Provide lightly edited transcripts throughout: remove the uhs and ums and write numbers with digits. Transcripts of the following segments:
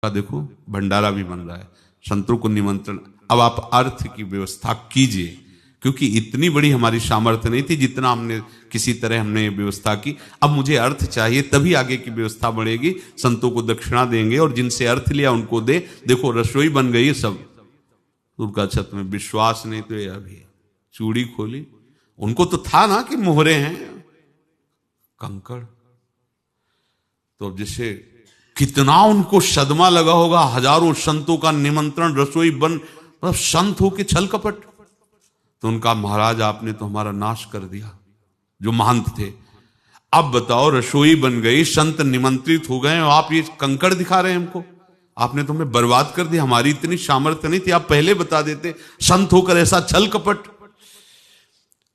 का देखो भंडारा भी बन रहा है, संतों को निमंत्रण। अब आप अर्थ की व्यवस्था कीजिए, क्योंकि इतनी बड़ी हमारी सामर्थ्य नहीं थी जितना हमने किसी तरह हमने व्यवस्था की। अब मुझे अर्थ चाहिए, तभी आगे की व्यवस्था बढ़ेगी। संतों को दक्षिणा देंगे और जिनसे अर्थ लिया उनको दे। देखो रसोई बन गई सब, उनका छत में विश्वास नहीं तो ये अभी चूड़ी खोली। उनको तो था ना कि मोहरे हैं कंकड़, तो अब जैसे कितना उनको सदमा लगा होगा। हजारों संतों का निमंत्रण, रसोई बन, मतलब संत हो के छल कपट। तो उनका महाराज आपने तो हमारा नाश कर दिया, जो महंत थे। अब बताओ रसोई बन गई, संत निमंत्रित हो गए, आप ये कंकड़ दिखा रहे हैं हमको। आपने तो हमें बर्बाद कर दिया, हमारी इतनी सामर्थ्य नहीं थी, आप पहले बता देते। संत होकर ऐसा छल कपट।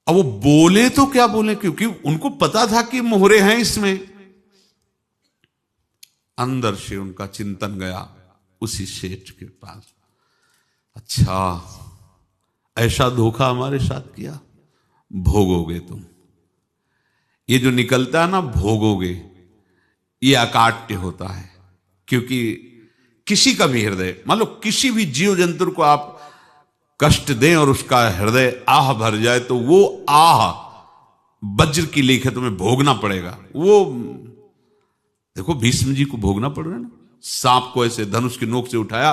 अब वो बोले तो क्या बोले, क्योंकि उनको पता था कि मोहरे हैं इसमें। अंदर से उनका चिंतन गया उसी सेठ के पास, अच्छा ऐसा धोखा हमारे साथ किया, भोगोगे तुम। ये जो निकलता है ना भोगोगे, ये अकाट्य होता है। क्योंकि किसी का भी हृदय, मान लो किसी भी जीव जंतु को आप कष्ट दें और उसका हृदय आह भर जाए, तो वो आह वज्र की लेख है, तुम्हें भोगना पड़ेगा। वो देखो भीष्म जी को भोगना पड़ रहा है ना। सांप को ऐसे धनुष की नोक से उठाया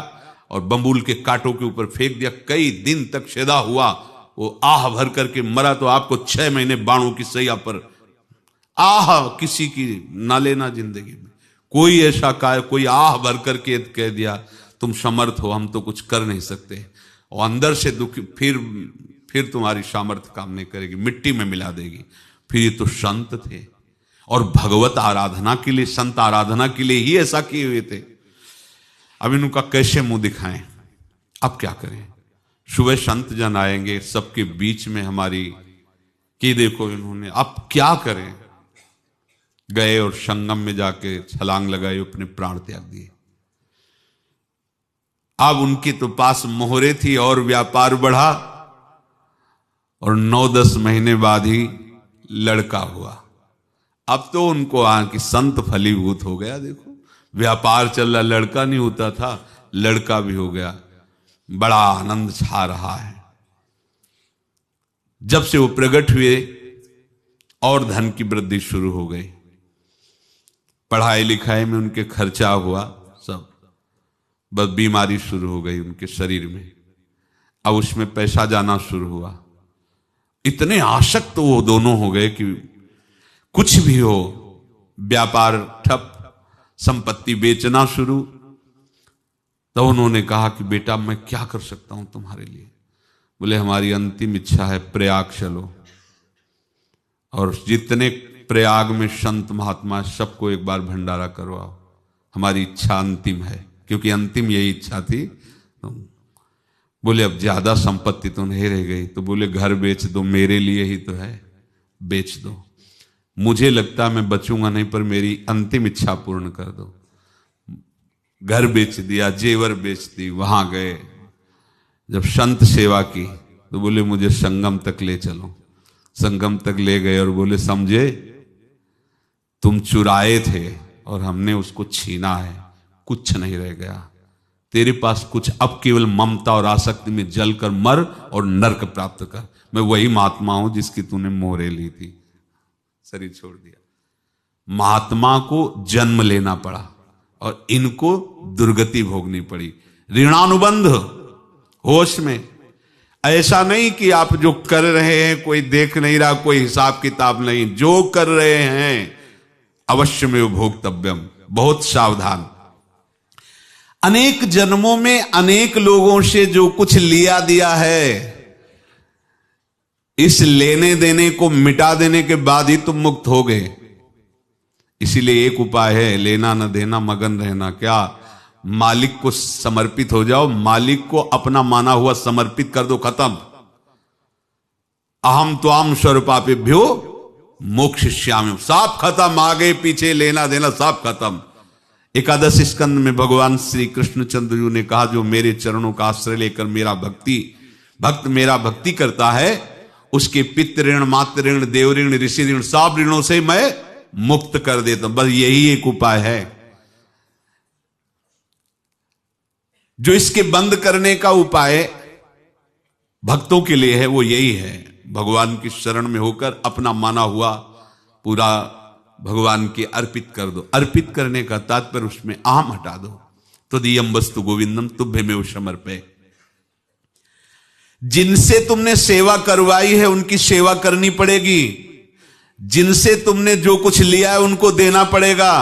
और बंबूल के कांटों के ऊपर फेंक दिया, कई दिन तक शेदा हुआ, वो आह भर करके मरा। तो आपको 6 महीने बाणों की सैया पर आह किसी की ना लेना जिंदगी में। कोई ऐसा कोई आह भर करके कह दिया तुम समर्थ हो, हम तो कुछ कर नहीं सकते, और अंदर से दुख, फिर तुम्हारी सामर्थ्य काम नहीं करेगी, मिट्टी में मिला देगी। फिर ये तो संत थे और भगवत आराधना के लिए, संत आराधना के लिए ही ऐसा किए हुए थे। अब इनका कैसे मुंह दिखाएं, अब क्या करें। सुबह संत जन आएंगे, सबके बीच में हमारी कि देखो इन्होंने, अब क्या करें। गए और संगम में जाके छलांग लगाई, अपने प्राण त्याग दिए। अब उनके तो पास मोहरे थी और व्यापार बढ़ा, और 9-10 महीने बाद ही लड़का हुआ। अब तो उनको कि संत फलीभूत हो गया। देखो व्यापार चल रहा, लड़का नहीं होता था, लड़का भी हो गया। बड़ा आनंद छा रहा है। जब से वो प्रकट हुए और धन की वृद्धि शुरू हो गई, पढ़ाई लिखाई में उनके खर्चा हुआ सब, बस बीमारी शुरू हो गई उनके शरीर में। अब उसमें पैसा जाना शुरू हुआ। इतने आसक्त तो वो दोनों हो गए कि कुछ भी हो, व्यापार ठप, संपत्ति बेचना शुरू। तो उन्होंने कहा कि बेटा मैं क्या कर सकता हूं तुम्हारे लिए। बोले हमारी अंतिम इच्छा है प्रयाग चलो, और जितने प्रयाग में संत महात्मा सबको एक बार भंडारा करवाओ, हमारी इच्छा अंतिम है। क्योंकि अंतिम यही इच्छा थी। बोले अब ज्यादा संपत्ति तो नहीं रह गई, तो बोले घर बेच दो, मेरे लिए ही तो है, बेच दो। मुझे लगता मैं बचूंगा नहीं, पर मेरी अंतिम इच्छा पूर्ण कर दो। घर बेच दिया, जेवर बेच दी। वहां गए, जब संत सेवा की तो बोले मुझे संगम तक ले चलो। संगम तक ले गए और बोले समझे तुम चुराए थे और हमने उसको छीना है, कुछ नहीं रह गया तेरे पास कुछ, अब केवल ममता और आसक्ति में जलकर मर और नरक प्राप्त कर। मैं वही महात्मा हूं जिसकी तूने मोहरे ली थी, शरीर छोड़ दिया। महात्मा को जन्म लेना पड़ा और इनको दुर्गति भोगनी पड़ी। ऋणानुबंध होश में, ऐसा नहीं कि आप जो कर रहे हैं कोई देख नहीं रहा, कोई हिसाब किताब नहीं, जो कर रहे हैं अवश्य में भोक्तव्यम। बहुत सावधान। अनेक जन्मों में अनेक लोगों से जो कुछ लिया दिया है, इस लेने देने को मिटा देने के बाद ही तुम मुक्त हो गए। इसीलिए एक उपाय है, लेना न देना मगन रहना। क्या? मालिक को समर्पित हो जाओ, मालिक को अपना माना हुआ समर्पित कर दो, खत्म। अहम त्वाम स्वरूपापेभ्यो मोक्षयिष्यामि, सब खत्म। आगे पीछे लेना देना सब खत्म। एकादश स्कंद में भगवान श्री कृष्णचंद्र जी ने कहा, जो मेरे चरणों का आश्रय लेकर भक्त मेरा भक्ति करता है, उसके पितृ ऋण, मातृ ऋण, देव ऋण, ऋषि ऋण, सब ऋणों से मैं मुक्त कर देता हूं। बस यही एक उपाय है। जो इसके बंद करने का उपाय भक्तों के लिए है वो यही है, भगवान की शरण में होकर अपना माना हुआ पूरा भगवान के अर्पित कर दो। अर्पित करने का तात्पर्य उसमें अहम हटा दो। तो दियम वस्तु गोविंदम तुभ्यमेव समर्पये। जिनसे तुमने सेवा करवाई है उनकी सेवा करनी पड़ेगी, जिनसे तुमने जो कुछ लिया है उनको देना पड़ेगा।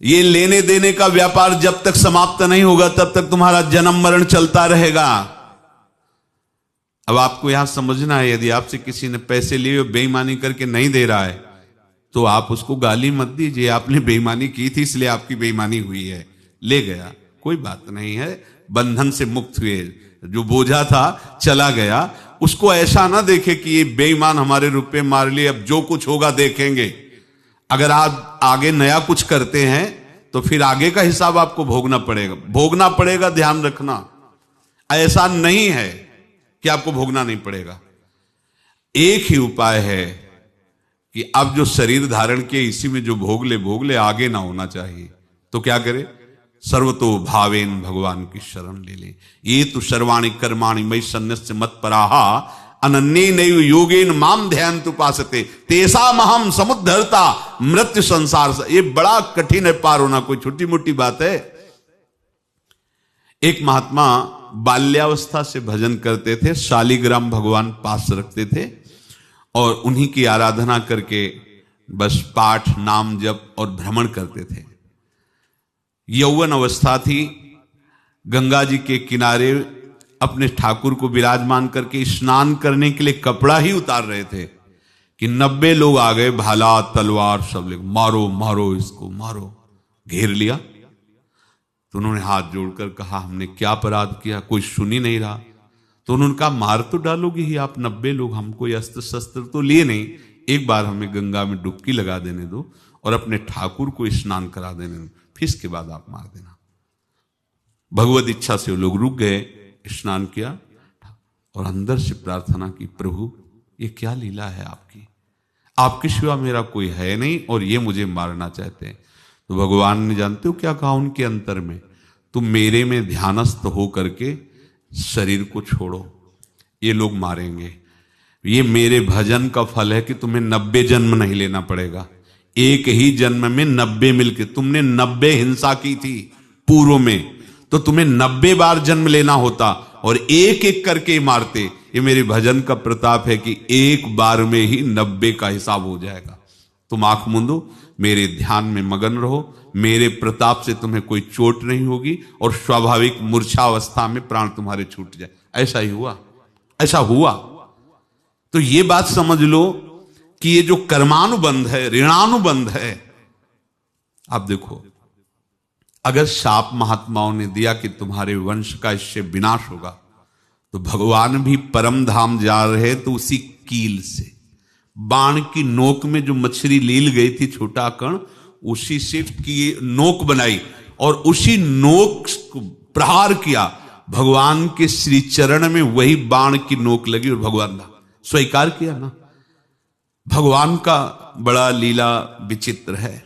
ये लेने देने का व्यापार जब तक समाप्त नहीं होगा तब तक तुम्हारा जन्म मरण चलता रहेगा। अब आपको यहां समझना है, यदि आपसे किसी ने पैसे लिए बेईमानी करके नहीं दे रहा है तो आप उसको गाली मत दीजिए, आपने बेईमानी की थी इसलिए आपकी बेईमानी हुई है, ले गया, कोई बात नहीं है, बंधन से मुक्त हुए, जो बोझा था चला गया। उसको ऐसा ना देखे कि ये बेईमान हमारे रुपए मार लिए, अब जो कुछ होगा देखेंगे। अगर आप आगे नया कुछ करते हैं तो फिर आगे का हिसाब आपको भोगना पड़ेगा, ध्यान रखना। ऐसा नहीं है कि आपको भोगना नहीं पड़ेगा। एक ही उपाय है कि अब जो शरीर धारण किए इसी में जो भोग ले, आगे ना होना चाहिए। तो क्या करे? सर्वतो भावेन भगवान की शरण ले ले। ये तो सर्वाणि कर्माणि मयि सन्न्यस्य मत्पराः अनन्येनैव योगेन माम ध्यायन्तु उपासते तेषामहं समुद्धर्ता मृत्यु संसार से। ये बड़ा कठिन है पार होना, कोई छोटी मोटी बात है। एक महात्मा बाल्यावस्था से भजन करते थे, शालिग्राम भगवान पास रखते थे और उन्हीं की आराधना करके बस पाठ नाम जप और भ्रमण करते थे। यौवन अवस्था थी, गंगा जी के किनारे अपने ठाकुर को विराजमान करके स्नान करने के लिए कपड़ा ही उतार रहे थे कि 90 लोग आ गए, भाला तलवार सब ले, मारो मारो इसको मारो, घेर लिया। तो उन्होंने हाथ जोड़कर कहा हमने क्या अपराध किया, कोई सुन ही नहीं रहा। तो उन्होंने कहा मार तो डालोगे ही आप, 90 लोग, हम कोई अस्त्र शस्त्र तो लिए नहीं, एक बार हमें गंगा में डुबकी लगा देने दो और अपने ठाकुर को स्नान करा देने दो, फिर इसके बाद आप मार देना। भगवत इच्छा से वो लोग रुक गए, स्नान किया और अंदर से प्रार्थना की, प्रभु ये क्या लीला है आपकी, आपके सिवा मेरा कोई है नहीं और ये मुझे मारना चाहते हैं। तो भगवान ने जानते हो क्या कहा उनके अंतर में, तुम मेरे में ध्यानस्थ हो करके शरीर को छोड़ो, ये लोग मारेंगे। ये मेरे भजन का फल है कि तुम्हें 90 जन्म नहीं लेना पड़ेगा, एक ही जन्म में 90 मिलके, तुमने 90 हिंसा की थी पूर्व में, तो तुम्हें 90 बार जन्म लेना होता और एक एक करके मारते। ये मेरे भजन का प्रताप है कि एक बार में ही 90 का हिसाब हो जाएगा। तुम आंख मूंदो, मेरे ध्यान में मगन रहो, मेरे प्रताप से तुम्हें कोई चोट नहीं होगी और स्वाभाविक मूर्छावस्था में प्राण तुम्हारे छूट जाए। ऐसा ही हुआ, ऐसा हुआ। तो ये बात समझ लो कि ये जो कर्मानुबंध है, ऋणानुबंध है। आप देखो, अगर शाप महात्माओं ने दिया कि तुम्हारे वंश का इससे विनाश होगा, तो भगवान भी परम धाम जा रहे तो उसी कील से, बाण की नोक में जो मछली लील गई थी, छोटा कण, उसी से की नोक बनाई और उसी नोक को प्रहार किया। भगवान के श्री चरण में वही बाण की नोक लगी और भगवान ने स्वीकार किया ना। भगवान का बड़ा लीला विचित्र है।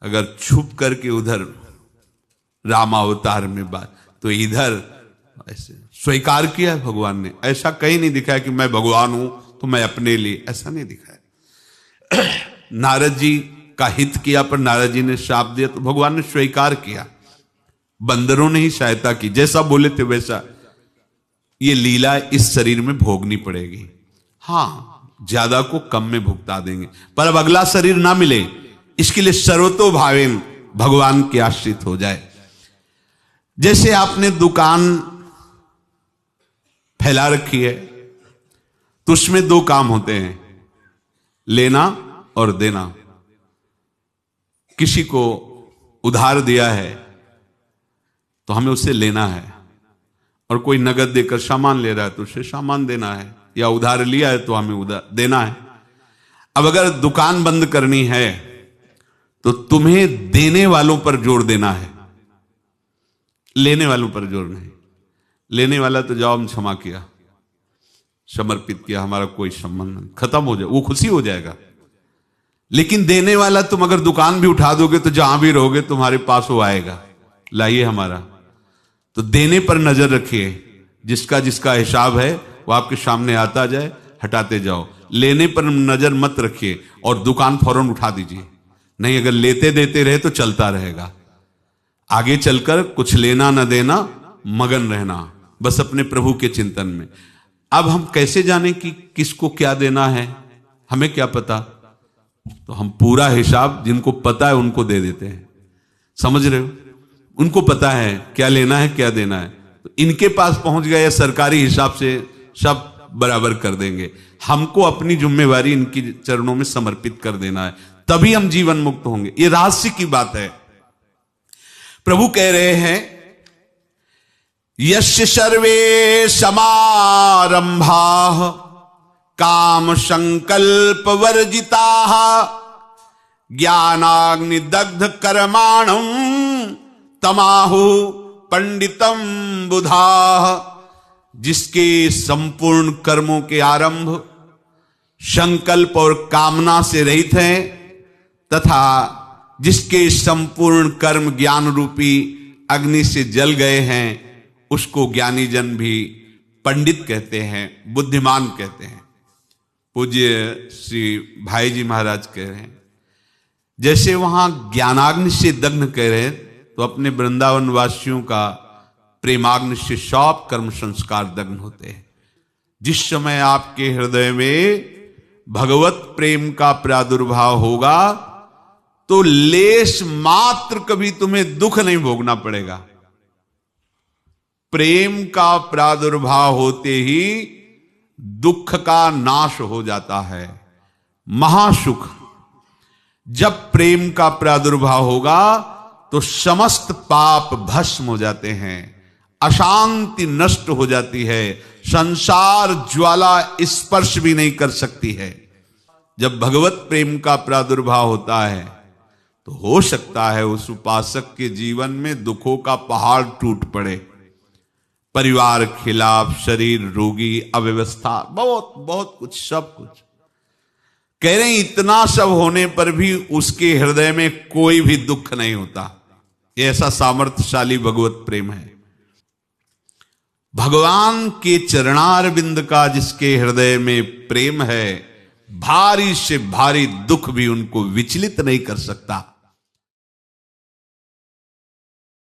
अगर छुप करके उधर रामावतार में बात, तो इधर ऐसे स्वीकार किया है भगवान ने। ऐसा कहीं नहीं दिखाया कि मैं भगवान हूं तो मैं अपने लिए, ऐसा नहीं दिखाया। नारद जी का हित किया पर नारद जी ने शाप दिया तो भगवान ने स्वीकार किया। बंदरों ने ही सहायता की, जैसा बोले थे वैसा। ये लीला इस शरीर में भोगनी पड़ेगी। हाँ, ज्यादा को कम में भुगता देंगे, पर अब अगला शरीर ना मिले, इसके लिए सर्वतो भावेन भगवान के आश्रित हो जाए। जैसे आपने दुकान फैला रखी है तो उसमें दो काम होते हैं, लेना और देना। किसी को उधार दिया है तो हमें उससे लेना है, और कोई नगद देकर सामान ले रहा है तो उससे सामान देना है, या उधार लिया है तो हमें उधार देना है। अब अगर दुकान बंद करनी है तो तुम्हें देने वालों पर जोर देना है, लेने वालों पर जोर नहीं। लेने वाला तो जाओ हम क्षमा किया, समर्पित किया, हमारा कोई संबंध नहीं, खत्म हो जाए, वो खुशी हो जाएगा। लेकिन देने वाला, तुम अगर दुकान भी उठा दोगे तो जहां भी रहोगे तुम्हारे पास वो आएगा, लाइए हमारा, तो देने पर नजर रखिए, जिसका जिसका हिसाब है वो आपके सामने आता जाए, हटाते जाओ। लेने पर नजर मत रखिए और दुकान फौरन उठा दीजिए, नहीं अगर लेते देते रहे तो चलता रहेगा। आगे चलकर कुछ लेना न देना, मगन रहना बस अपने प्रभु के चिंतन में। अब हम कैसे जाने कि किसको क्या देना है, हमें क्या पता? तो हम पूरा हिसाब जिनको पता है उनको दे देते हैं, समझ रहे हो? उनको पता है क्या लेना है क्या देना है, तो इनके पास पहुंच गए, सरकारी हिसाब से सब बराबर कर देंगे। हमको अपनी जिम्मेवारी इनकी चरणों में समर्पित कर देना है, तभी हम जीवन मुक्त होंगे। ये रहस्य की बात है। प्रभु कह रहे हैं यस्य सर्वे समारंभा काम संकल्प वर्जिता ज्ञानाग्नि दग्ध कर्माणं तमाहु पंडितम बुधा। जिसके संपूर्ण कर्मों के आरंभ संकल्प और कामना से रहित हैं, तथा जिसके संपूर्ण कर्म ज्ञान रूपी अग्नि से जल गए हैं, उसको ज्ञानी जन भी पंडित कहते हैं, बुद्धिमान कहते हैं। पूज्य श्री भाई जी महाराज कह रहे हैं जैसे वहां ज्ञानाग्नि से दग्ध कह रहे हैं, तो अपने वृंदावन वासियों का प्रेमाग्नि से सब कर्म संस्कार दग्न होते हैं। जिस समय आपके हृदय में भगवत प्रेम का प्रादुर्भाव होगा तो लेश मात्र कभी तुम्हें दुख नहीं भोगना पड़ेगा। प्रेम का प्रादुर्भाव होते ही दुख का नाश हो जाता है, महासुख। जब प्रेम का प्रादुर्भाव होगा तो समस्त पाप भस्म हो जाते हैं, अशांति नष्ट हो जाती है, संसार ज्वाला स्पर्श भी नहीं कर सकती है। जब भगवत प्रेम का प्रादुर्भाव होता है तो हो सकता है उस उपासक के जीवन में दुखों का पहाड़ टूट पड़े, परिवार खिलाफ, शरीर रोगी, अव्यवस्था, बहुत बहुत कुछ, सब कुछ। कह रहे हैं इतना सब होने पर भी उसके हृदय में कोई भी दुख नहीं होता। ये ऐसा सामर्थ्यशाली भगवत प्रेम है। भगवान के चरणारविंद का जिसके हृदय में प्रेम है, भारी से भारी दुख भी उनको विचलित नहीं कर सकता।